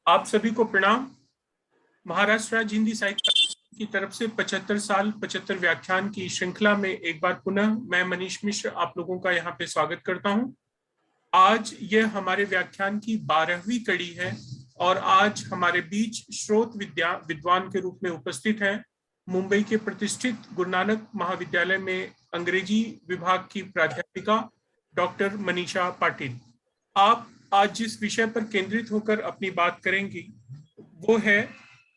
आप सभी को प्रणाम। महाराष्ट्र राज्य हिंदी साहित्य की तरफ से 75 साल 75 व्याख्यान की श्रृंखला में एक बार पुनः मैं मनीष मिश्र आप लोगों का यहाँ पे स्वागत करता हूँ। आज यह हमारे व्याख्यान की 12वीं कड़ी है और आज हमारे बीच स्रोत विद्वान के रूप में उपस्थित हैं मुंबई के प्रतिष्ठित गुरु नानक महाविद्यालय में अंग्रेजी विभाग की प्राध्यापिका डॉक्टर मनीषा पाटिल। आप आज जिस विषय पर केंद्रित होकर अपनी बात करेंगी वो है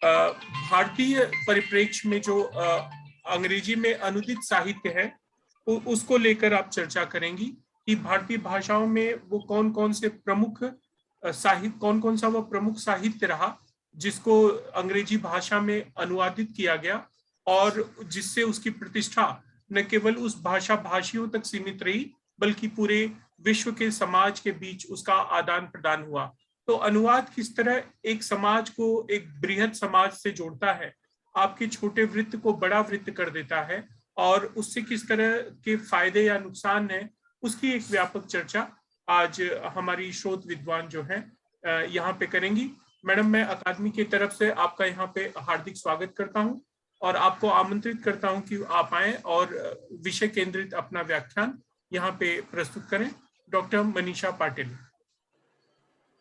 भारतीय परिप्रेक्ष्य में जो अंग्रेजी में अनुदित साहित्य है उसको लेकर आप चर्चा करेंगी कि भारतीय भाषाओं में वो कौन कौन से प्रमुख साहित्य कौन सा वो प्रमुख साहित्य रहा जिसको अंग्रेजी भाषा में अनुवादित किया गया और जिससे उसकी प्रतिष्ठा न केवल उस भाषा भाषियों तक सीमित रही बल्कि पूरे विश्व के समाज के बीच उसका आदान प्रदान हुआ। तो अनुवाद किस तरह एक समाज को एक बृहद समाज से जोड़ता है, आपके छोटे वृत्त को बड़ा वृत्त कर देता है और उससे किस तरह के फायदे या नुकसान है उसकी एक व्यापक चर्चा आज हमारी शोध विद्वान जो है यहाँ पे करेंगी। मैडम, मैं अकादमी की तरफ से आपका यहाँ पे हार्दिक स्वागत करता हूँ और आपको आमंत्रित करता हूँ कि आप आए और विषय केंद्रित अपना व्याख्यान यहाँ पे प्रस्तुत करें। डॉक्टर मनीषा पाटिल।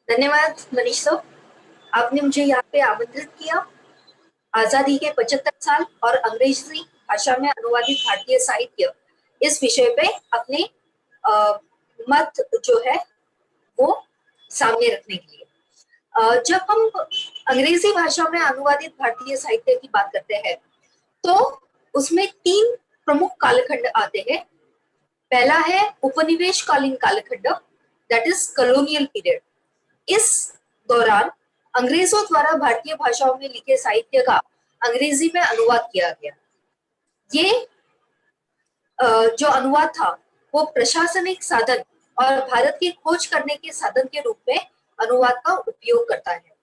धन्यवाद मनीष सर, आपने मुझे यहाँ पे आमंत्रित किया। आजादी के 75 साल और अंग्रेजी भाषा में अनुवादित भारतीय साहित्य इस विषय पे अपने मत जो है वो सामने रखने के लिए। जब हम अंग्रेजी भाषा में अनुवादित भारतीय साहित्य की बात करते हैं तो उसमें 3 प्रमुख कालखंड आते हैं। पहला है उपनिवेशकालीन कालखंड, दैट इज कॉलोनियल पीरियड। इस दौरान अंग्रेजों द्वारा भारतीय भाषाओं में लिखे साहित्य का अंग्रेजी में अनुवाद किया गया। ये जो अनुवाद था वो प्रशासनिक साधन और भारत की खोज करने के साधन के रूप में अनुवाद का उपयोग करता है।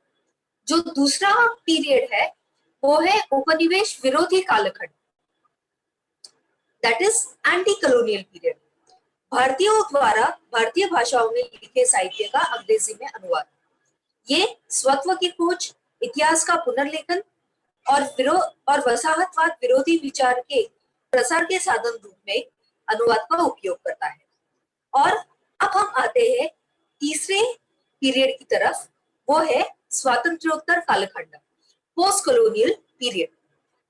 जो दूसरा पीरियड है वो है उपनिवेश विरोधी कालखंड, that is anti colonial period. भारतीयों द्वारा भारतीय भाषाओं में लिखे साहित्य का अंग्रेजी में अनुवाद। ये स्वत्व की खोज, इतिहास का पुनर्लेखन और वसाहतवाद विरोधी विचार के प्रसार के साधन रूप में अनुवाद का उपयोग करता है। और अब हम आते हैं तीसरे पीरियड की तरफ, वो है स्वातंत्र्योत्तर कालखंड, पोस्ट कॉलोनियल पीरियड।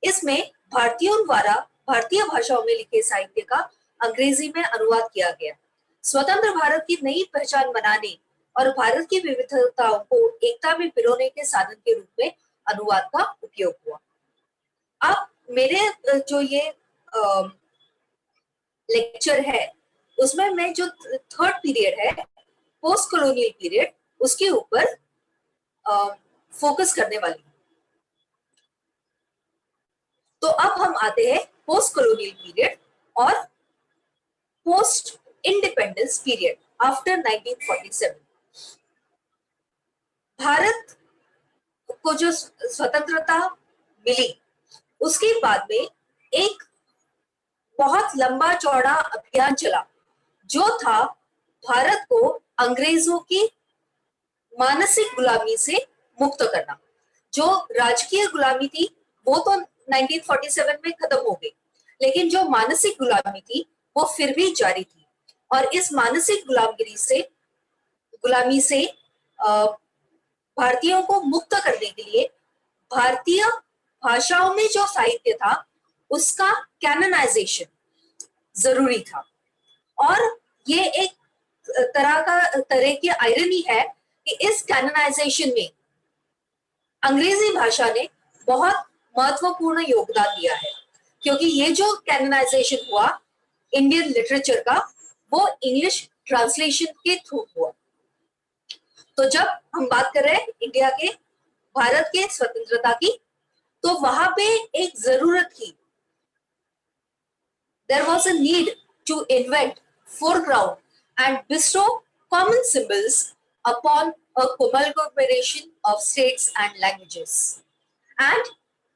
इसमें भारतीयों द्वारा भारतीय भाषाओं में लिखे साहित्य का अंग्रेजी में अनुवाद किया गया। स्वतंत्र भारत की नई पहचान बनाने और भारत की विविधताओं को एकता में पिरोने के साधन के रूप में अनुवाद का उपयोग हुआ। अब मेरे जो ये लेक्चर है उसमें मैं जो थर्ड पीरियड है पोस्ट कॉलोनियल पीरियड उसके ऊपर फोकस करने वाली हूँ। तो अब हम आते हैं पोस्ट कॉलोनियल पीरियड और post independence period after 1947। Bharat को जो स्वतंत्रता मिली उसके बाद में एक बहुत लंबा चौड़ा अभियान चला जो था भारत को अंग्रेजों की मानसिक गुलामी से मुक्त करना। जो राजकीय गुलामी थी वो तो 1947 में खत्म हो गई, लेकिन जो मानसिक गुलामी थी वो फिर भी जारी थी। और इस मानसिक गुलामी से भारतीयों को मुक्त करने के लिए भारतीय भाषाओं में जो साहित्य था उसका कैनोनाइजेशन जरूरी था। और ये एक तरह की आयरनी है कि इस कैनोनाइजेशन में अंग्रेजी भाषा ने बहुत महत्वपूर्ण योगदान दिया है, क्योंकि ये जो कैनोनाइजेशन हुआ इंडियन लिटरेचर का वो इंग्लिश ट्रांसलेशन के थ्रू हुआ। तो जब हम बात कर रहे हैं इंडिया के भारत के स्वतंत्रता की तो वहां पे एक जरूरत थी, there was a need to invent, foreground and bestow common symbols upon a amalgamation of states and languages. And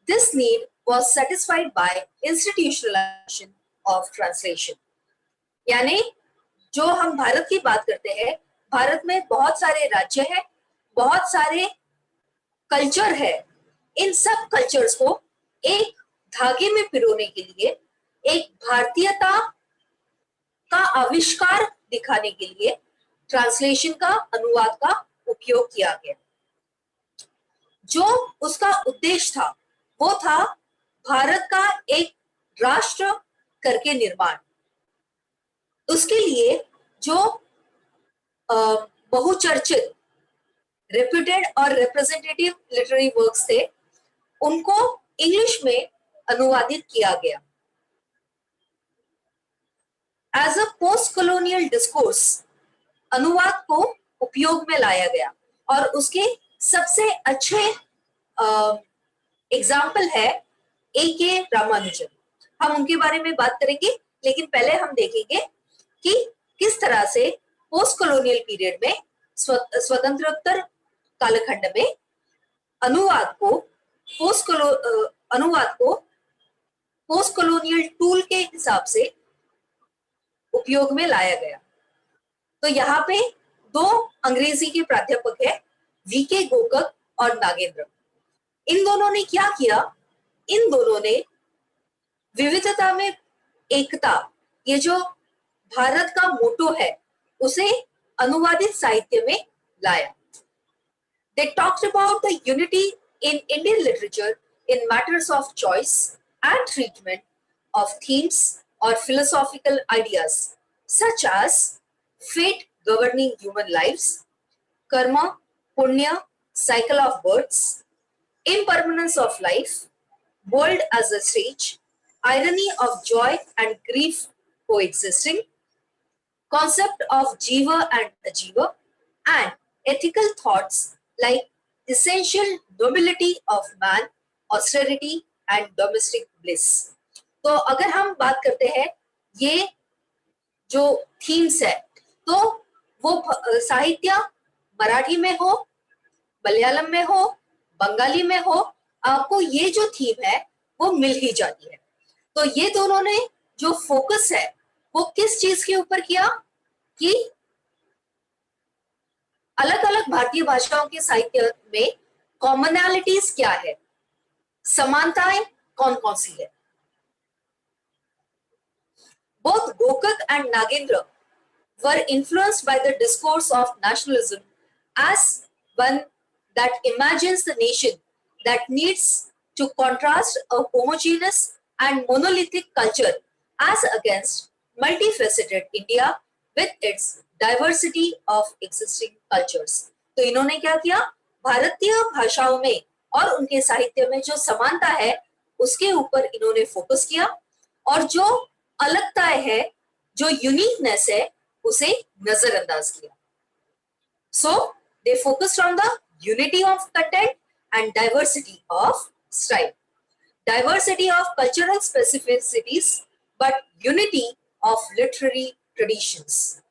this need was satisfied by institutionalization of translation. यानी जो हम भारत की बात करते हैं, भारत में बहुत सारे राज्य हैं, बहुत सारे कल्चर है, इन सब कल्चर्स को एक धागे में पिरोने के लिए, एक भारतीयता का आविष्कार दिखाने के लिए ट्रांसलेशन का, अनुवाद का उपयोग किया गया। जो उसका उद्देश्य था वो था भारत का एक राष्ट्र करके निर्माण। उसके लिए जो बहुचर्चित, रेप्यूटेड और रिप्रेजेंटेटिव लिटरेरी वर्क्स थे, उनको इंग्लिश में अनुवादित किया गया। As a post colonial discourse अनुवाद को उपयोग में लाया गया, और उसके सबसे अच्छे एग्जाम्पल है A.K. रामानुजन। हम उनके बारे में बात करेंगे, लेकिन पहले हम देखेंगे कि किस तरह से पोस्ट कॉलोनियल पीरियड में, स्वतंत्रोत्तर कालखंड में अनुवाद को पोस्ट कॉलोनियल टूल के हिसाब से उपयोग में लाया गया। तो यहाँ पे दो अंग्रेजी के प्राध्यापक है, V.K. गोकक और नागेंद्र। इन दोनों ने क्या किया? इन दोनों ने विविधता में एकता, ये जो भारत का मोटो है, उसे अनुवादित साहित्य में लाया। They talked about the unity in Indian literature in matters of choice and treatment of themes or philosophical ideas such as fate governing human lives, karma, punya, cycle of births, impermanence of life, world as a stage, irony of joy and grief coexisting, concept of jiva and ajiva, and ethical thoughts like essential nobility of man, austerity and domestic bliss। तो अगर हम बात करते हैं ये जो themes है, तो वो साहित्य मराठी में हो, मलयालम में हो, बंगाली में हो, आपको ये जो थीम है वो मिल ही जाती है। तो ये दोनों ने जो फोकस है वो किस चीज के ऊपर किया कि अलग अलग भारतीय भाषाओं के साहित्य में कॉमनैलिटीज क्या है, समानताएं कौन कौन सी है। Both Gokak and Nagendra were influenced by the discourse of nationalism as one that imagines the nation that needs to contrast a homogeneous and monolithic culture as against multifaceted India with its diversity of existing cultures। तो इन्होंने क्या किया? भारतीय भाषाओं में और उनके साहित्य में जो समानता है उसके ऊपर इन्होंने फोकस किया, और जो अलगताएं है, जो यूनिकनेस है, उसे नजरअंदाज किया। So they focused on the unity of content and diversity of style, diversity of cultural specificities, but unity of literary traditions।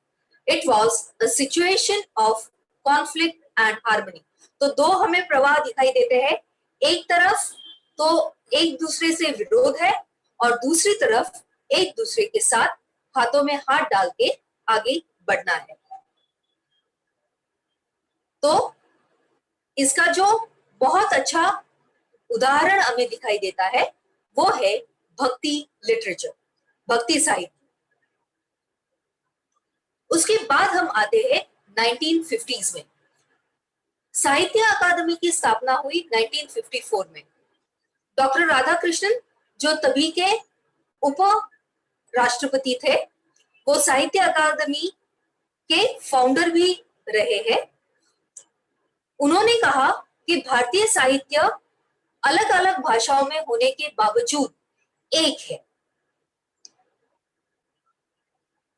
It was a situation of conflict and harmony। तो दो हमें प्रवाह दिखाई देते हैं, एक तरफ तो एक दूसरे से विरोध है, और दूसरी तरफ एक दूसरे के साथ हाथों में हाथ डाल के आगे बढ़ना है। तो इसका जो बहुत अच्छा उदाहरण हमें दिखाई देता है वो है भक्ति लिटरेचर, भक्ति साहित्य। उसके बाद हम आते हैं 1950s में। साहित्य अकादमी की स्थापना हुई 1954 में। डॉक्टर राधाकृष्णन जो तभी के उप राष्ट्रपति थे, वो साहित्य अकादमी के फाउंडर भी रहे हैं। उन्होंने कहा कि भारतीय साहित्य अलग अलग भाषाओं में होने के बावजूद एक है।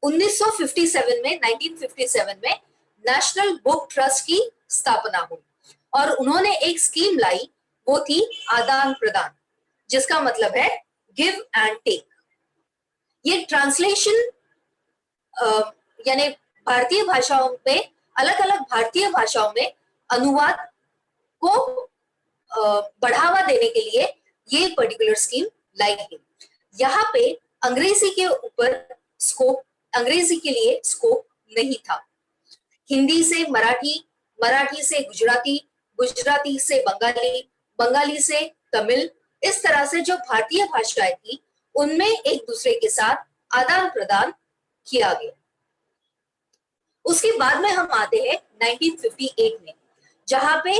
1957 में नेशनल बुक ट्रस्ट की स्थापना हुई, और उन्होंने एक स्कीम लाई, वो थी आदान प्रदान, जिसका मतलब है गिव एंड टेक। ये ट्रांसलेशन यानी भारतीय भाषाओं में, अलग अलग भारतीय भाषाओं में अनुवाद को बढ़ावा देने के लिए ये पर्टिकुलर स्कीम लाई गई। यहाँ पे अंग्रेजी के ऊपर स्कोप, अंग्रेजी के लिए स्कोप नहीं था। हिंदी से मराठी, मराठी से गुजराती, गुजराती से बंगाली, बंगाली से तमिल, इस तरह से जो भारतीय भाषाएं थी उनमें एक दूसरे के साथ आदान प्रदान किया गया। उसके बाद में हम आते हैं 1958 में, जहां पे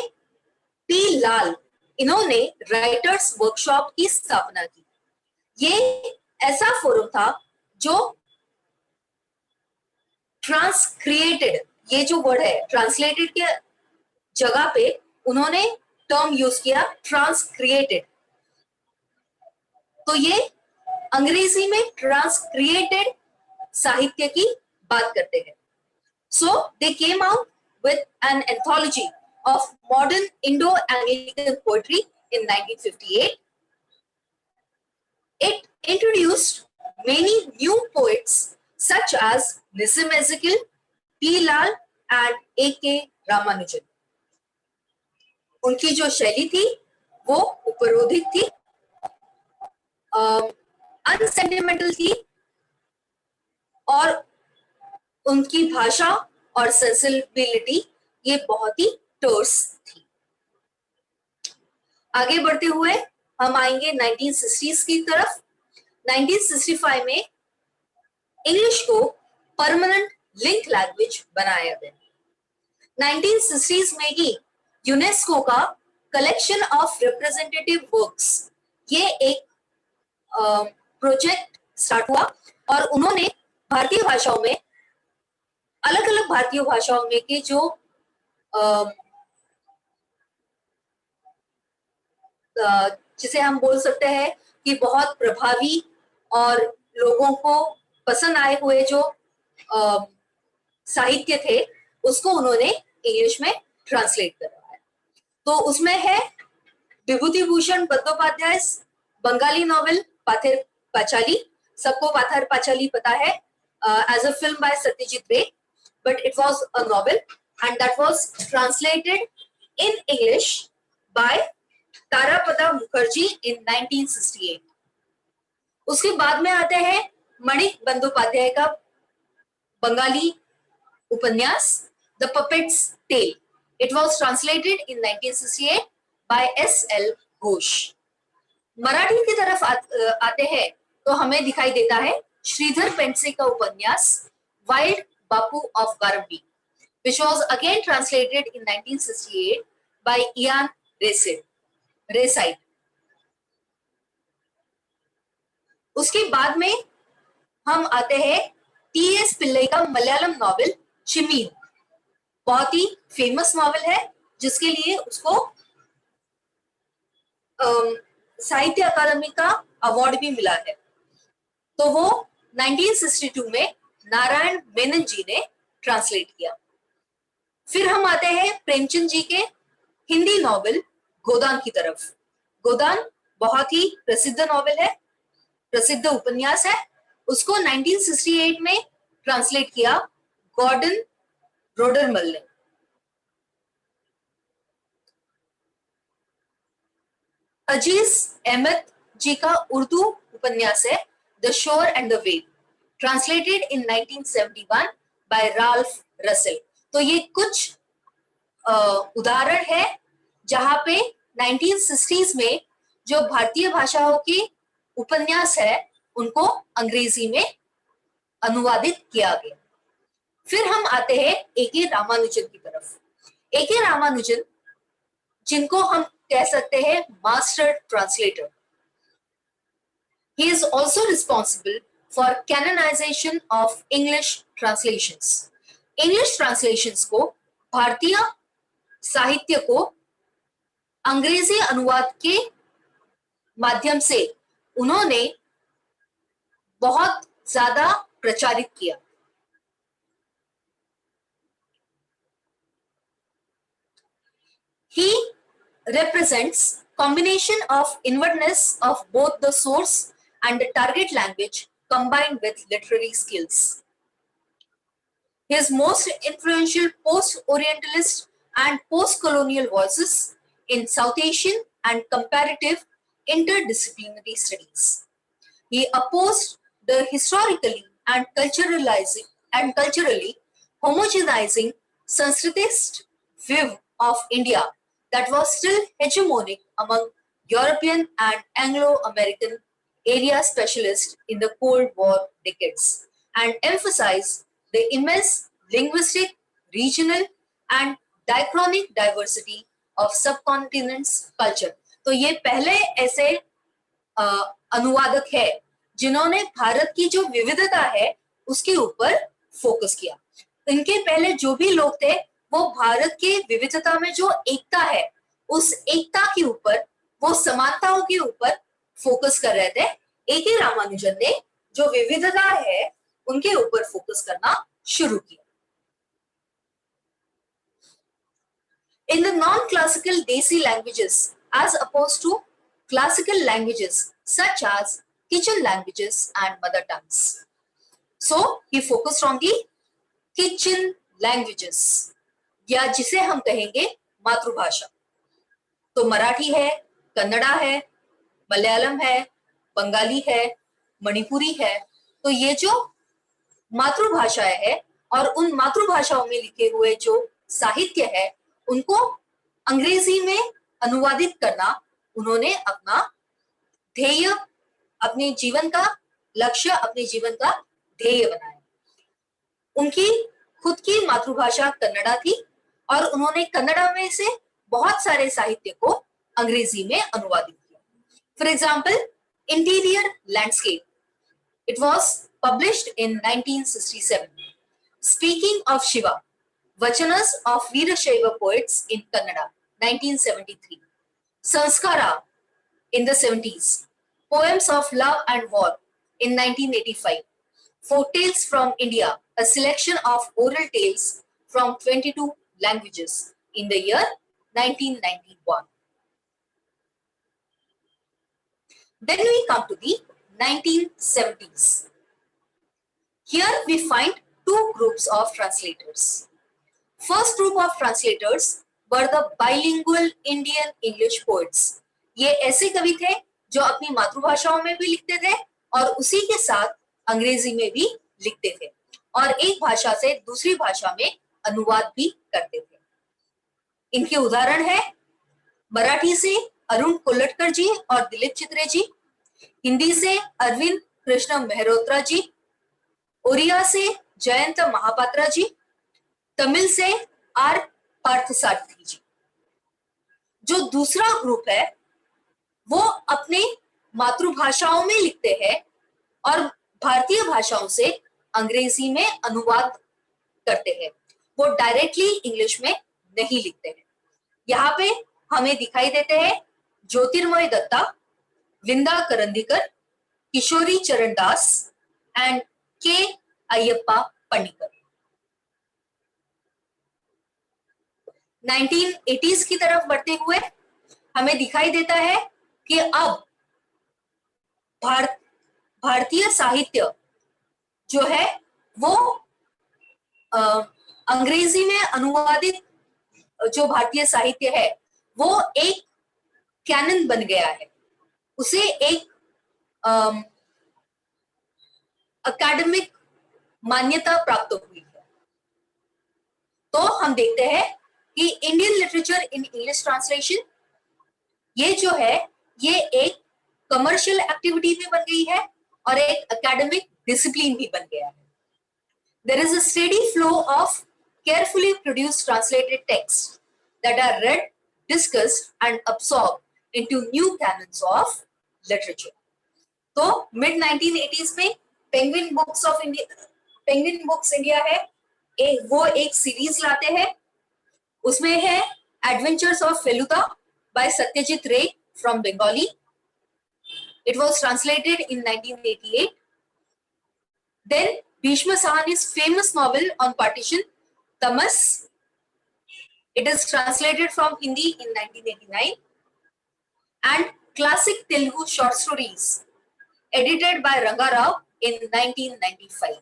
पी लाल, इन्होंने राइटर्स वर्कशॉप की स्थापना की। ये ऐसा फोरम था जो ट्रांसक्रिएटेड, ये जो वर्ड है ट्रांसलेटेड के जगह पे उन्होंने टर्म यूज किया ट्रांसक्रिएटेड। तो ये अंग्रेजी में ट्रांसक्रिएटेड साहित्य की बात करते हैं। So they came out with an anthology of modern Indo-Anglican poetry in 1958. It introduced many new poets such as Nissim Ezekiel, P. Lal and A.K. Ramanujan. उनकी जो शैली थी वो उपरोधिक थी, अनसेंटिमेंटल थी और उनकी भाषा और सेंसिबिलिटी ये बहुत ही टर्स थी। आगे बढ़ते हुए हम आएंगे 1960s की तरफ। 1965 में इंग्लिश को परमानेंट लिंक लैंग्वेज बनाया गया। 1960s में ही यूनेस्को का कलेक्शन ऑफ रिप्रेजेंटेटिव वर्क्स, ये एक प्रोजेक्ट स्टार्ट हुआ और उन्होंने भारतीय भाषाओं में, अलग अलग भारतीय भाषाओं में के जो जिसे हम बोल सकते हैं कि बहुत प्रभावी और लोगों को पसंद आए हुए जो साहित्य थे, उसको उन्होंने इंग्लिश में ट्रांसलेट करा है। तो उसमें है विभूति भूषण बंदोपाध्याय बंगाली नॉवेल पाथेर पाचाली। सबको पाथेर पाचाली पता है as a film by Satyajit Ray, but it was a novel and that was translated in English by Tarapada Mukherjee in 1968. उसके बाद में आते हैं मणिक बंदोपाध्याय का बंगाली उपन्यास The Puppet's Tale. It was translated in 1968 by S.L. Ghosh. Marathi की तरफ आते हैं तो हमें दिखाई देता है श्रीधर पेंडसे का उपन्यास wild Bapu of Garambi, which was again translated in 1968 by Ian Reside. उसके बाद में हम आते हैं टी.एस. पिल्लई का मलयालम नॉवेल चिमीन। बहुत ही फेमस नॉवेल है जिसके लिए उसको साहित्य अकादमी का अवार्ड भी मिला है। तो वो 1962 में नारायण मेनन जी ने ट्रांसलेट किया। फिर हम आते हैं प्रेमचंद जी के हिंदी नॉवेल गोदान की तरफ। गोदान बहुत ही प्रसिद्ध नॉवेल है, प्रसिद्ध उपन्यास है। उसको 1968 में ट्रांसलेट किया गॉर्डन रोडरमल ने। अजीज अहमद जी का उर्दू उपन्यास है the shore and the wave, translated in 1971 by Ralph Russell. तो ये कुछ उदाहरण है जहां पे 1960s में जो भारतीय भाषाओं के उपन्यास है उनको अंग्रेजी में अनुवादित किया गया। फिर हम आते हैं ए.के. रामानुजन की तरफ। ए.के. रामानुजन, जिनको हम कह सकते हैं master translator, he is also responsible for canonization of English translations. English translations को, भारतीय साहित्य को अंग्रेजी अनुवाद के माध्यम से उन्होंने बहुत ज्यादा प्रचारित किया। He represents combination of inwardness of both the source and the target language combined with literary skills. His most influential post-Orientalist and post-colonial voices in South Asian and comparative interdisciplinary studies. He opposed the historically and culturally homogenizing Sanskritist view of India that was still hegemonic among European and Anglo-American area specialists in the Cold War decades, and emphasized the immense linguistic, regional, and diachronic diversity of subcontinent's culture. तो ये पहले ऐसे अनुवादक है जिन्होंने भारत की जो विविधता है उसके ऊपर फोकस किया. इनके पहले जो भी लोग थे वो भारत के विविधता में जो एकता है उस एकता के ऊपर, वो समानताओं के ऊपर फोकस कर रहे थे. ए.के. रामानुजन ने जो विविधता है उनके ऊपर फोकस करना शुरू किया. In the non-classical Desi languages, as opposed to classical languages such as kitchen languages and mother tongues. So he focused on the kitchen languages, या जिसे हम कहेंगे मातृभाषा. तो मराठी है, कन्नड़ा है, मलयालम है, बंगाली है, मणिपुरी है. तो ये जो मातृभाषाएं है और उन मातृभाषाओं में लिखे हुए जो साहित्य है उनको अंग्रेजी में अनुवादित करना उन्होंने अपना ध्येय, अपने जीवन का लक्ष्य, अपने जीवन का ध्येय बनाया. उनकी खुद की मातृभाषा कन्नड़ा थी और उन्होंने कन्नड़ा में से बहुत सारे साहित्य को अंग्रेजी में अनुवादित किया. For example, interior landscape, it was published in 1967. Speaking of Shiva, Vachanas of Veerashaiva poets in Kannada, 1973. Sanskara in the 70s. Poems of Love and War in 1985. Folktales from India, a selection of oral tales from 22 languages in the year 1991. Then we come to the 1970s. Here we find two groups of translators. First group of translators were the bilingual Indian English poets. ये ऐसे कवि थे जो अपनी मातृभाषाओं में भी लिखते थे और उसी के साथ अंग्रेजी में भी लिखते थे और एक भाषा से दूसरी भाषा में अनुवाद भी करते थे. इनके उदाहरण है मराठी से अरुण कोल्लटकर जी और दिलीप चित्रे जी, हिंदी से अरविंद कृष्ण मेहरोत्रा जी, ओरिया से जयंत महापात्रा जी, तमिल से आर पार्थसारथी जी. जो दूसरा ग्रुप है वो अपने मातृभाषाओं में लिखते हैं और भारतीय भाषाओं से अंग्रेजी में अनुवाद करते हैं. वो डायरेक्टली इंग्लिश में नहीं लिखते हैं. यहाँ पे हमें दिखाई देते हैं ज्योतिर्मय दत्ता, विंदा करंदीकर, किशोरी चरण दास एंड के अयप्पा पन्निकर. 1980s की तरफ बढ़ते हुए हमें दिखाई देता है कि अब भारतीय साहित्य जो है वो अंग्रेजी में अनुवादित जो भारतीय साहित्य है वो एक कैनन बन गया है, उसे एक एकेडमिक मान्यता प्राप्त हुई है. तो हम देखते हैं कि Indian literature in English translation ये जो है ये एक कमर्शियल एक्टिविटी भी बन गई है और एक एकेडमिक डिसिप्लिन भी बन गया है. There is a steady flow of carefully produced translated texts that are read, discussed and absorbed into new canons of literature. तो mid 1980s में पेंगुइन बुक्स इंडिया है, वो एक सीरीज लाते हैं. उसमें है adventures of Feluda by Satyajit Ray from Bengali. It was translated in 1988. Then Bhishma Sahani's famous novel on partition, Tamas. It is translated from Hindi in 1989. And classic Telugu short stories edited by Ranga Rao in 1995.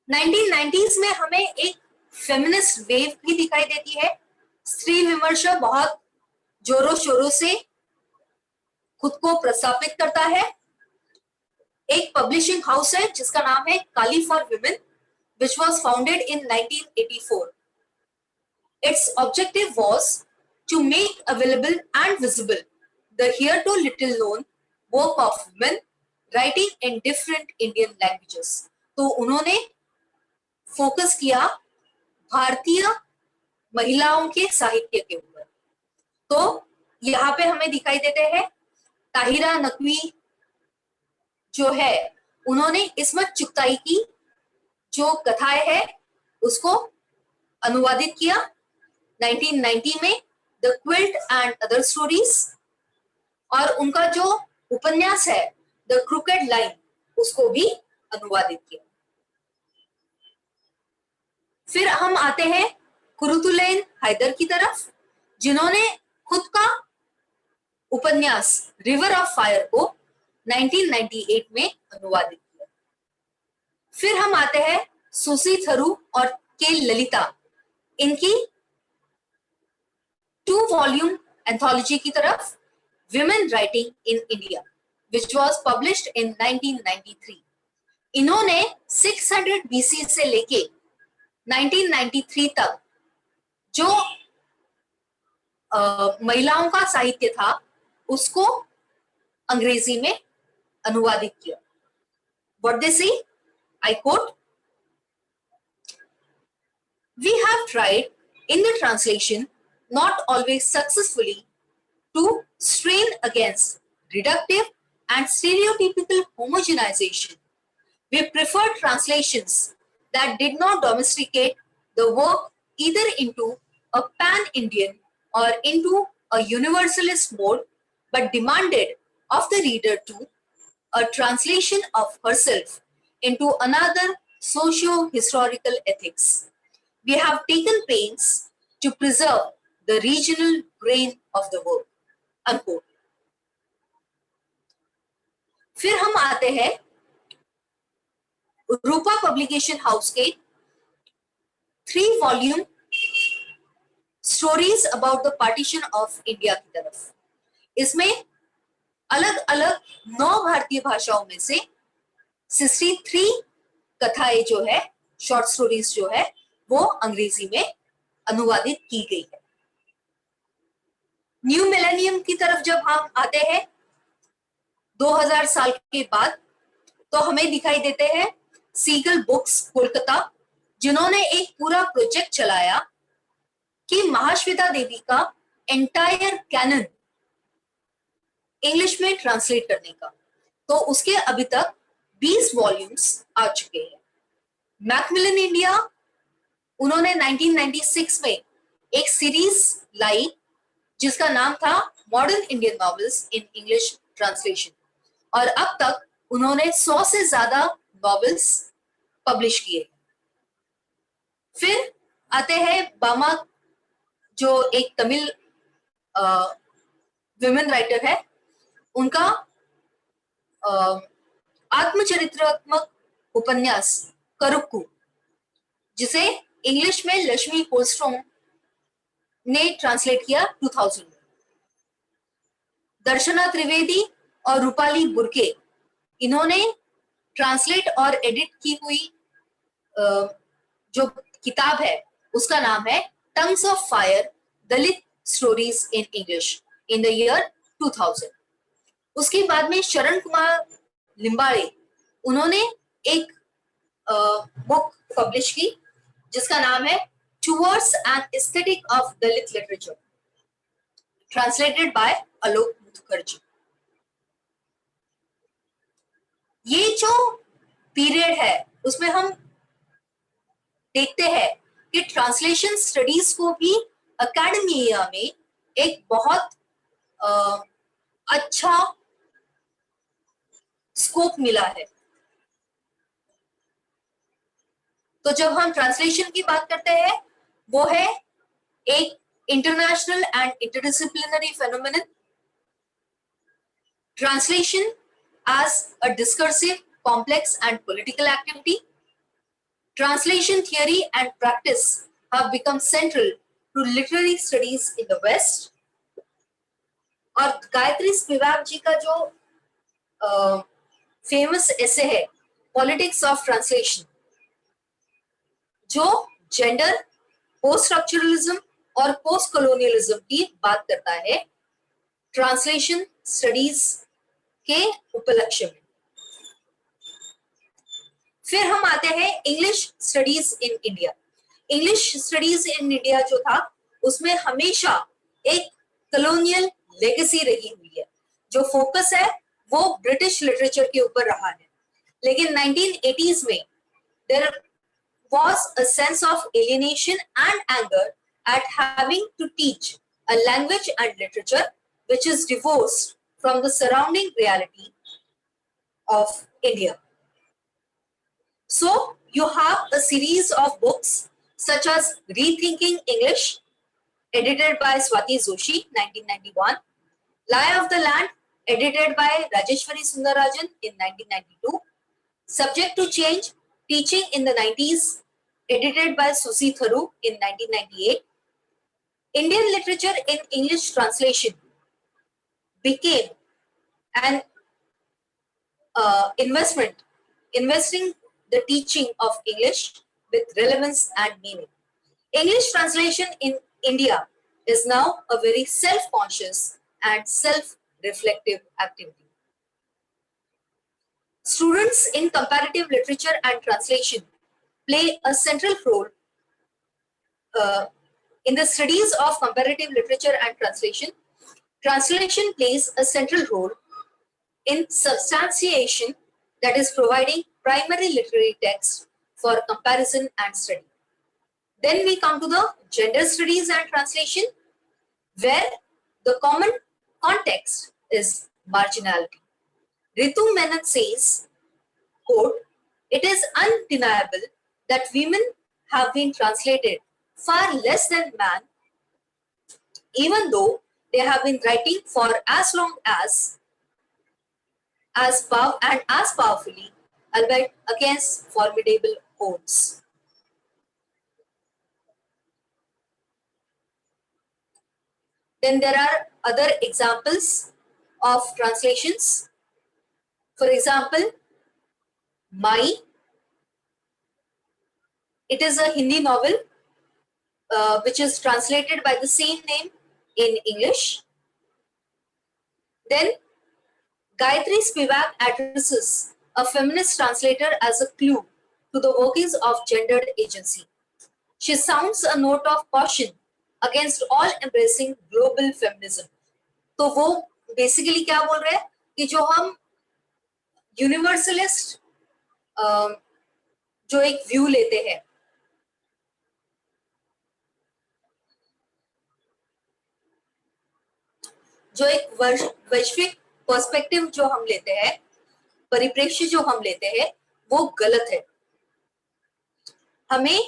1990s में हमें एक feminist wave भी दिखाई देती है. स्त्री विमर्श बहुत जोरों शोरों से खुद को प्रस्थापित करता है. एक पब्लिशिंग हाउस है जिसका नाम है Kali for women, which was founded in 1984. Its objective was to make available and visible the hereto little known work of women writing in different Indian languages. तो उन्होंने फोकस किया भारतीय महिलाओं के साहित्य के ऊपर। तो यहाँ पे हमें दिखाई देते हैं ताहिरा नकवी जो है, उन्होंने इस्मत चुगताई की जो कथाएं है उसको अनुवादित किया 1990 में, the quilt and other stories, और उनका जो उपन्यास है द क्रूकेड लाइन उसको भी अनुवादित किया। फिर हम आते हैं कुरुतुलैन हैदर की तरफ, जिन्होंने खुद का उपन्यास रिवर ऑफ फायर को 1998 में अनुवादित किया। फिर हम आते हैं सुसी थरू और के ललिता, इनकी 2-volume एंथोलॉजी की तरफ, women writing in India, which was published in 1993। इन्होंने 600 BC से लेके 1993 तक जो महिलाओं का साहित्य था उसको अंग्रेजी में अनुवादित किया। What they say, I quote, "We have tried in the translation, not always successfully, to strain against reductive and stereotypical homogenization. We prefer translations that did not domesticate the work either into a pan-Indian or into a universalist mode, but demanded of the reader to a translation of herself into another socio-historical ethics. We have taken pains to preserve the regional grain of the work." Unquote. फिर हम आते हैं रूपा publication house के 3-volume stories about the partition of India की तरफ। इसमें अलग अलग 9 भारतीय भाषाओं में से 63 कथाएं जो है, शॉर्ट स्टोरीज जो है, वो अंग्रेजी में अनुवादित की गई है। न्यू मिलेनियम की तरफ जब हम आते हैं 2000 साल के बाद, तो हमें दिखाई देते हैं सीगल बुक्स कोलकाता, जिन्होंने एक पूरा प्रोजेक्ट चलाया कि महाश्वेता देवी का एंटायर कैनन इंग्लिश में ट्रांसलेट करने का। तो उसके अभी तक 20 वॉल्यूम्स आ चुके हैं। मैकमिलन इंडिया, उन्होंने 1996 में एक सीरीज लाई जिसका नाम था modern Indian novels in English translation, और अब तक उन्होंने 100 से ज्यादा नॉवेल्स पब्लिश किए। फिर आते हैं बामा, जो एक तमिल विमेन राइटर है, उनका आत्मचरित्रात्मक उपन्यास करुक्कू, जिसे इंग्लिश में लक्ष्मी कोलस्ट्रोम ने ट्रांसलेट किया 2000 में। दर्शना त्रिवेदी और रूपाली बुर्के, इन्होंने ट्रांसलेट और एडिट की हुई जो किताब है उसका नाम है tongues of fire, Dalit stories in English in the year 2000। उसके बाद में शरण कुमार लिम्बाड़े, उन्होंने एक बुक पब्लिश की जिसका नाम है towards an aesthetic of Dalit literature, translated by Alok Mukherjee. ये जो पीरियड है उसमें हम देखते हैं कि ट्रांसलेशन स्टडीज को भी एकेडमिया में एक बहुत अच्छा स्कोप मिला है। तो जब हम ट्रांसलेशन की बात करते हैं, वो है एक international and interdisciplinary phenomenon. Translation as a discursive, complex and political activity. Translation theory and practice have become central to literary studies in the West. और गायत्री स्पिवाक जी का जो फेमस एसे है पॉलिटिक्स ऑफ ट्रांसलेशन, जो जेंडर, पोस्ट स्ट्रक्चरलिज्म और post colonialism की बात करता है ट्रांसलेशन स्टडीज के उपलक्ष्य में। फिर हम आते हैं English studies in India. English studies in India जो था उसमें हमेशा एक कॉलोनियल लेगेसी रही हुई है। जो फोकस है वो ब्रिटिश लिटरेचर के ऊपर रहा है, लेकिन 1980s में there was a sense of alienation and anger at having to teach a language and literature which is divorced from the surrounding reality of India. So you have a series of books such as Rethinking English, edited by Swati Joshi, 1991, Lie of the Land, edited by Rajeshwari Sundarajan in 1992, Subject to Change, Teaching in the 90s, edited by Susi Tharu in 1998. Indian literature in English translation became an investing the teaching of English with relevance and meaning. English translation in India is now a very self-conscious and self-reflective activity. Students in comparative literature and translation play a central role in the studies of comparative literature and translation. Translation plays a central role in substantiation, that is providing primary literary text for comparison and study. Then we come to the gender studies and translation, where the common context is marginality. Ritu Menon says, quote, "It is undeniable that women have been translated far less than men, even though they have been writing for as long as powerfully, albeit against formidable odds." Then there are other examples of translations. For example, Mai. It is a Hindi novel which is translated by the same name in English. Then Gayatri Spivak addresses a feminist translator as a clue to the workings of gendered agency. She sounds a note of caution against all embracing global feminism. तो वो basically क्या बोल रहे हैं कि जो हम universalist जो एक व्यू लेते हैं, जो एक वैश्विक पर्सपेक्टिव जो हम लेते हैं, परिप्रेक्ष्य जो हम लेते हैं, वो गलत है। हमें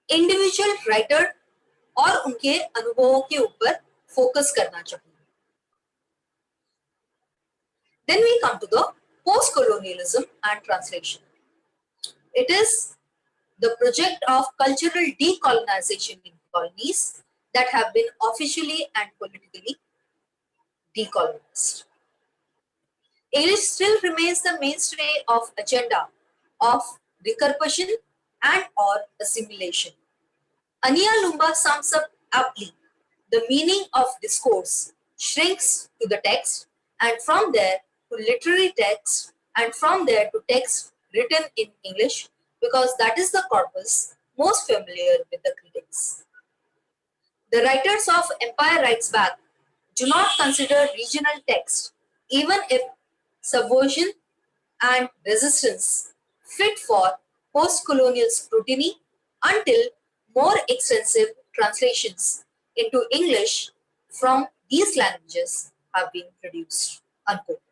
इंडिविजुअल राइटर और उनके अनुभवों के ऊपर फोकस करना चाहिए। Then we come to the post-colonialism and translation. It is the project of cultural decolonization in colonies that have been officially and politically decolonized. English still remains the mainstay of agenda of recursion and or assimilation. Ania Lumba sums up aptly the meaning of discourse shrinks to the text, and from there to literary text, and from there to text written in English, because that is the corpus most familiar with the critics. The writers of Empire Writes Back do not consider regional text, even if subversion and resistance, fit for post-colonial scrutiny, until more extensive translations into English from these languages have been produced. Unquote.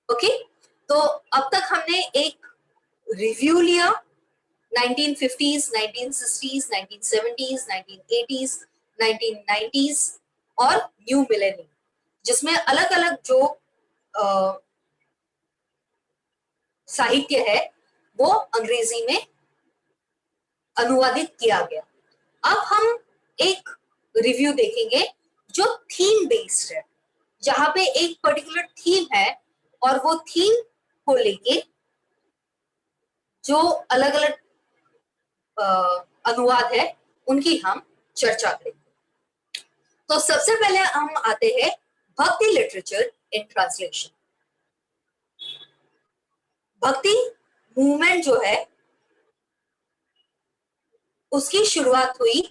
Okay? तो अब तक हमने एक review लिया 1950s, 1960s, 1970s, 1980s, 1990s और new millennium, जिसमें अलग अलग जो साहित्य है वो अंग्रेजी में अनुवादित किया गया। अब हम एक रिव्यू देखेंगे जो थीम बेस्ड है, जहां पे एक पर्टिकुलर थीम है और वो थीम को लेके जो अलग अलग अनुवाद है उनकी हम चर्चा करेंगे। तो सबसे पहले हम आते हैं भक्ति लिटरेचर इन ट्रांसलेशन। भक्ति मूवमेंट जो है उसकी शुरुआत हुई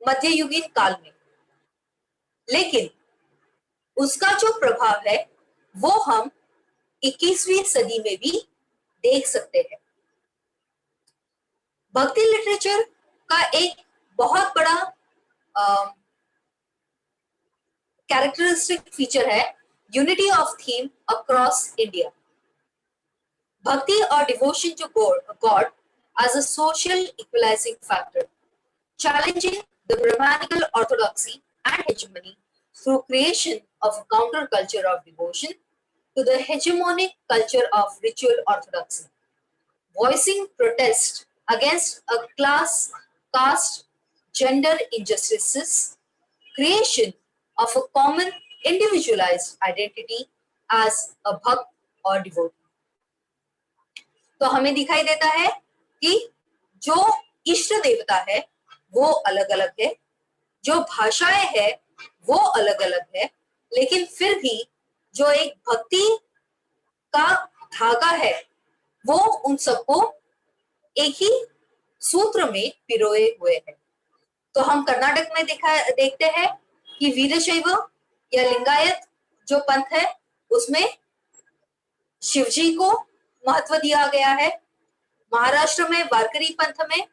मध्ययुगीन काल में, लेकिन उसका जो प्रभाव है वो हम 21वीं सदी में भी देख सकते हैं। भक्ति लिटरेचर का एक बहुत बड़ा कैरेक्टरिस्टिक फीचर है unity of theme across India. Bhakti और devotion to God as a social equalizing factor, challenging the Brahmanical orthodoxy and hegemony through creation of a counterculture of devotion to the hegemonic culture of ritual orthodoxy, voicing protest against a caste, gender injustices, creation of a common individualized identity as a bhakt or devotee. तो हमें दिखाई देता है कि जो इष्ट देवता है वो अलग अलग है, जो भाषाएं है वो अलग अलग है, लेकिन फिर भी जो एक भक्ति का धागा है वो उन सबको एक ही सूत्र में पिरोए हुए है। तो हम कर्नाटक में देखते हैं कि वीरशैव या लिंगायत जो पंथ है उसमें शिवजी को महत्व दिया गया है। महाराष्ट्र में वारकरी पंथ में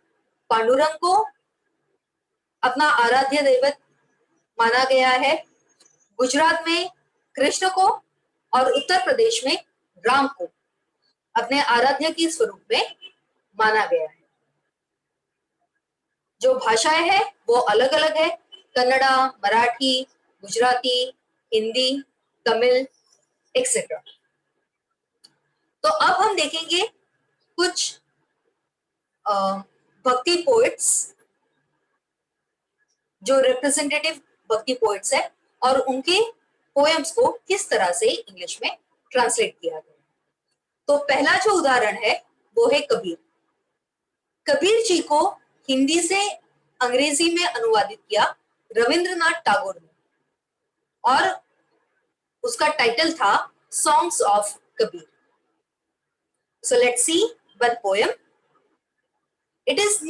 पांडुरंग को अपना आराध्य दैवत माना गया है, गुजरात में कृष्ण को और उत्तर प्रदेश में राम को अपने आराध्य के स्वरूप में माना गया है। जो भाषाएं हैं वो अलग अलग है, कन्नड़ा, मराठी, गुजराती, हिंदी, तमिल एक्सेट्रा। तो अब हम देखेंगे कुछ भक्ति पोएट्स जो रिप्रेजेंटेटिव भक्ति पोएट्स है और उनके पोएम्स को किस तरह से इंग्लिश में ट्रांसलेट किया गया। तो पहला जो उदाहरण है वो है कबीर। कबीर जी को हिंदी से अंग्रेजी में अनुवादित किया रविंद्रनाथ टैगोर ने और उसका टाइटल था songs of Kabir. So let's see one poem. It is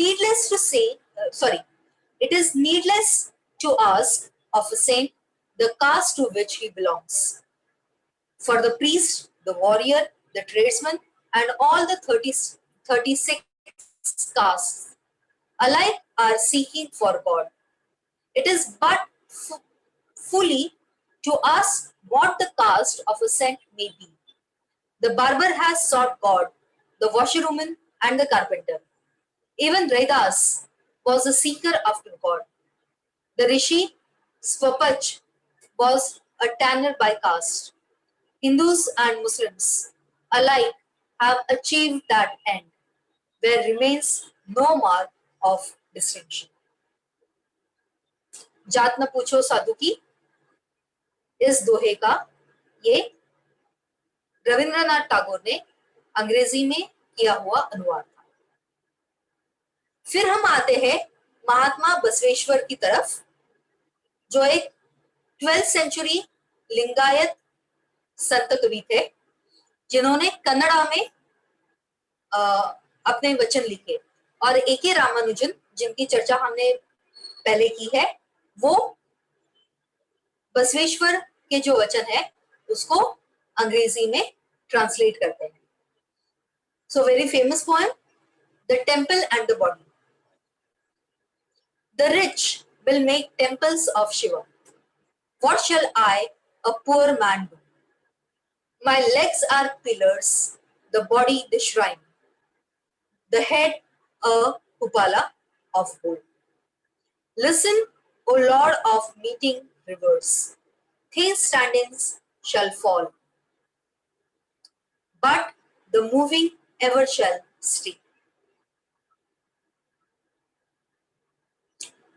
needless to ask of a saint the caste to which he belongs. For the priest, the warrior, the tradesman, and all the 36 castes alike are seeking for God. It is but fully to ask what the caste of a saint may be. The barber has sought God, the washerwoman and the carpenter. Even Raidas was a seeker after God. The rishi Swapach was a tanner by caste. Hindus and Muslims alike have achieved that end, where remains no mark of distinction. जात न पूछो साधु की, इस दोहे का ये रविंद्रनाथ टैगोर ने अंग्रेजी में किया हुआ अनुवाद था। फिर हम आते हैं महात्मा बसवेश्वर की तरफ, जो एक 12th सेंचुरी लिंगायत संत कवि थे जिन्होंने कन्नड़ा में अपने वचन लिखे। और ए.के. रामानुजन जिनकी चर्चा हमने पहले की है वो बसवेश्वर के जो वचन है उसको अंग्रेजी में ट्रांसलेट करते हैं। So very famous poem, The Temple and the Body. The rich will make temples of Shiva. What shall I, a poor man, do? My legs are pillars, the body the shrine, the head a kupala of gold. Listen, O Lord of meeting rivers, these standings shall fall, but the moving ever shall stay.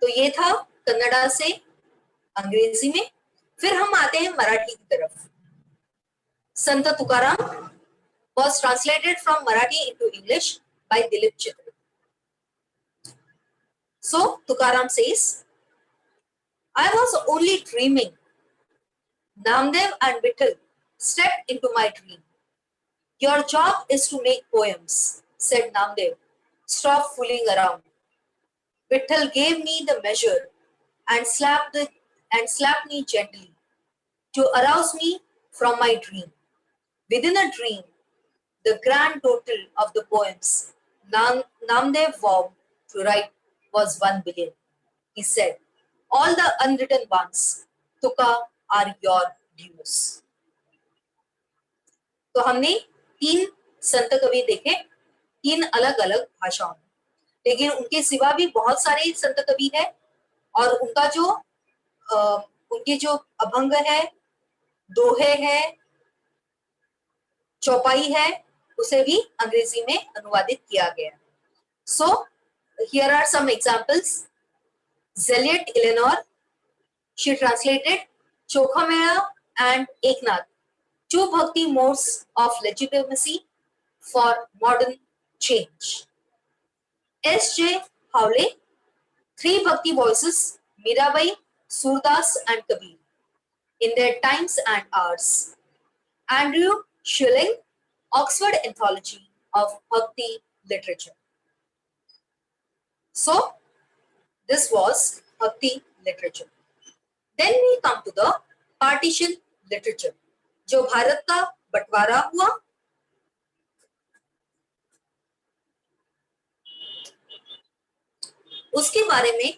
तो ये था कन्नड़ा से अंग्रेजी में। फिर हम आते हैं मराठी की तरफ। संत Tukaram was translated from Marathi into English by Dilip Chitra. So Tukaram says, I was only dreaming. Namdev and Vittal stepped into my dream. Your job is to make poems, said Namdev. Stop fooling around. Vittal gave me the measure and slapped me gently to arouse me from my dream. Within a dream, the grand total of the poems Namdev vowed to write was 1 billion. He said, all the unwritten ones, Tuka, are your dues. तो हमने 3 संत कवि देखे 3 अलग अलग भाषाओं में, लेकिन उनके सिवा भी बहुत सारे संत कवि हैं और उनका जो उनके जो अभंग है, दोहे है, चौपाई है, उसे भी अंग्रेजी में अनुवादित किया गया. So here are some examples. Zeliot Eleanor, she translated Chokhamela and Eknath, 2 bhakti modes of legitimacy for modern change. S.J. Howley, 3 bhakti voices, Mirabai, Surdas and Kabir, in their times and hours. Andrew Schilling, Oxford Anthology of Bhakti Literature. So, this was Bhakti literature. Then we come to the partition literature, जो भारत का बंटवारा हुआ, उसके बारे में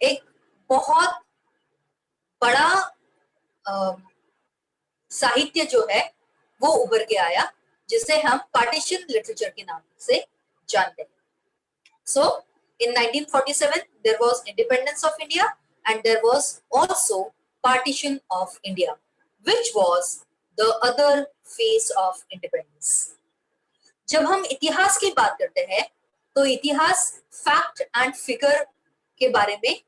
एक बहुत बड़ा साहित्य जो है वो उभर के आया, जिसे हम पार्टीशन लिटरेचर के नाम से जानते हैं. So, in 1947, there was independence of India and there was also partition of India, which was the other phase of independence. जब हम इतिहास की बात करते हैं, तो इतिहास फैक्ट एंड फिगर के बारे में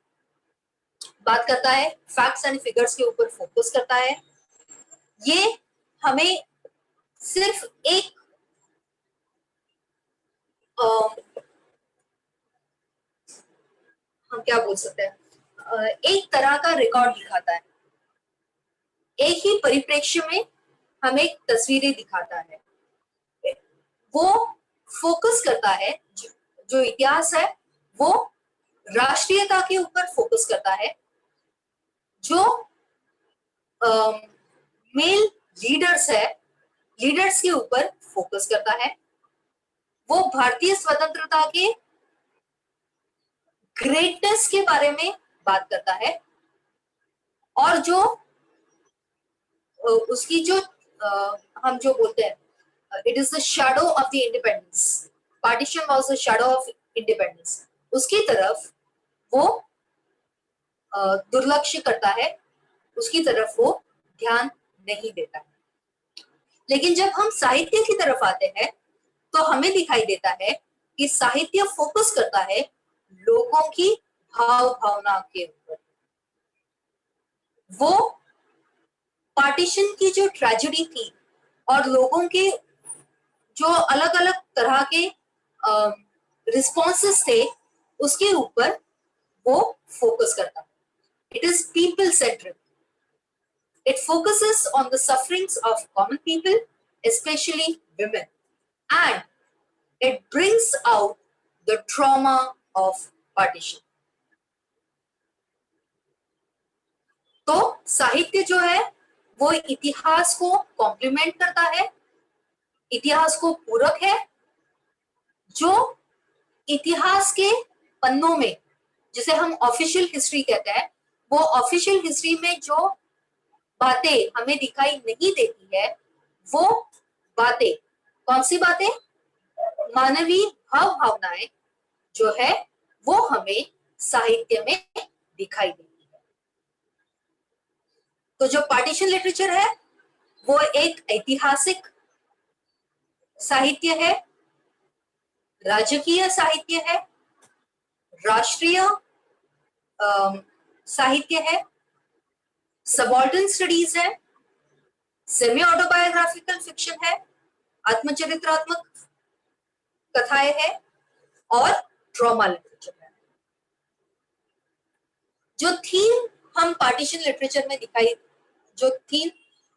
बात करता है, फैक्ट्स एंड फिगर्स के ऊपर फोकस करता है. ये हमें सिर्फ एक हम क्या बोल सकते हैं, एक तरह का रिकॉर्ड दिखाता है. एक ही परिप्रेक्ष्य में हमें तस्वीरें दिखाता है. वो फोकस करता है, जो इतिहास है वो राष्ट्रीयता के ऊपर फोकस करता है, जो मेल लीडर्स है, लीडर्स के ऊपर फोकस करता है. वो भारतीय स्वतंत्रता के ग्रेटनेस के बारे में बात करता है, और जो उसकी जो हम जो बोलते हैं, it is the shadow of the independence, partition was the shadow of independence, उसकी तरफ वो दुर्लक्ष्य करता है, उसकी तरफ वो ध्यान नहीं देता है. लेकिन जब हम साहित्य की तरफ आते हैं, तो हमें दिखाई देता है कि साहित्य फोकस करता है लोगों की भाव भावना के ऊपर. वो पार्टीशन की जो ट्रेजेडी थी और लोगों के जो अलग अलग तरह के रिस्पॉन्सेस थे, उसके ऊपर वो फोकस करता है. It is people centric. It focuses on the sufferings of common people, especially women, and it brings out the trauma of partition. तो साहित्य जो है वो इतिहास को कॉम्प्लीमेंट करता है, इतिहास को पूरक है. जो इतिहास के पन्नों में, जिसे हम ऑफिशियल हिस्ट्री कहते हैं, वो ऑफिशियल हिस्ट्री में जो बातें हमें दिखाई नहीं देती है, वो बातें कौन सी बातें, मानवीय भाव भावनाएं जो है वो हमें साहित्य में दिखाई देती है. तो जो पार्टीशन लिटरेचर है वो एक ऐतिहासिक साहित्य है, राजकीय साहित्य है, राष्ट्रीय साहित्य है, सबऑर्डिनरी स्टडीज है, सेमी ऑटोबायोग्राफिकल फिक्शन है, आत्मचरित्रात्मक कथाएं है, और ट्रॉमा लिटरेचर है. जो थीम हम पार्टीशन लिटरेचर में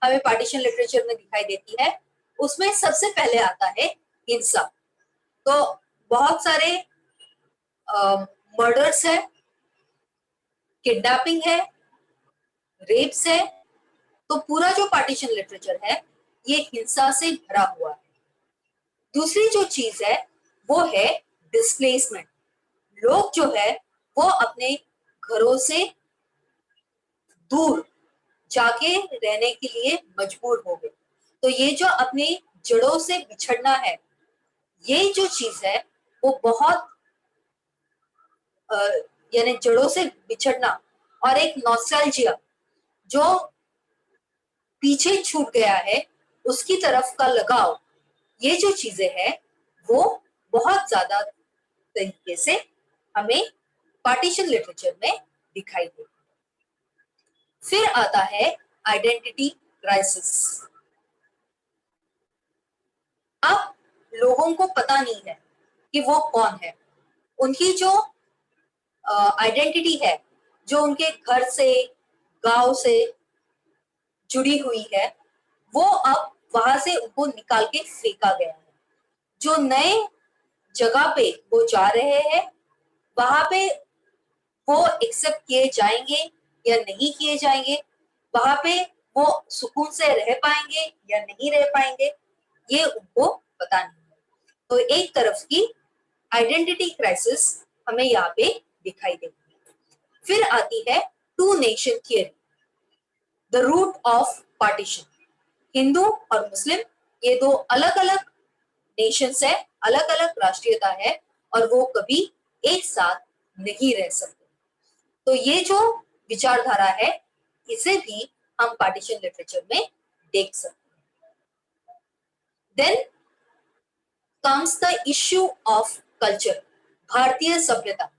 हमें पार्टीशन लिटरेचर में दिखाई देती है, उसमें सबसे पहले आता है हिंसा। तो बहुत सारे मर्डर्स है, किडनैपिंग है, रेप्स है। तो पूरा जो पार्टीशन लिटरेचर है ये हिंसा से भरा हुआ है। दूसरी जो चीज है वो है डिस्प्लेसमेंट। लोग जो है वो अपने घरों से दूर जाके रहने के लिए मजबूर हो गए। तो ये जो अपने जड़ों से बिछड़ना है, ये जो चीज है वो बहुत यानी जड़ों से बिछड़ना और एक नॉस्टैल्जिया जो पीछे छूट गया है उसकी तरफ का लगाव, ये जो चीजें हैं वो बहुत ज्यादा तरीके से हमें पार्टीशन लिटरेचर में दिखाई देती है। फिर आता है आइडेंटिटी क्राइसिस। अब लोगों को पता नहीं है कि वो कौन है। उनकी जो आइडेंटिटी है, जो उनके घर से, गांव से जुड़ी हुई है, वो अब वहां से उनको निकाल के फेंका गया है। जो नए जगह पे वो जा रहे हैं वहां पे वो एक्सेप्ट किए जाएंगे या नहीं किए जाएंगे, वहां पे वो सुकून से रह पाएंगे या नहीं रह पाएंगे, ये उनको पता नहीं है। तो एक तरफ की आइडेंटिटी क्राइसिस हमें यहाँ पे दिखाई देती है। फिर आती है two nation theory, the root of partition. Hindu और मुस्लिम ये दो अलग अलग नेशंस है, अलग अलग राष्ट्रीयता है और वो कभी एक साथ नहीं रह सकते। तो ये जो विचारधारा है इसे भी हम पार्टीशन लिटरेचर में देख सकते हैं। Then comes the issue of culture, भारतीय सभ्यता।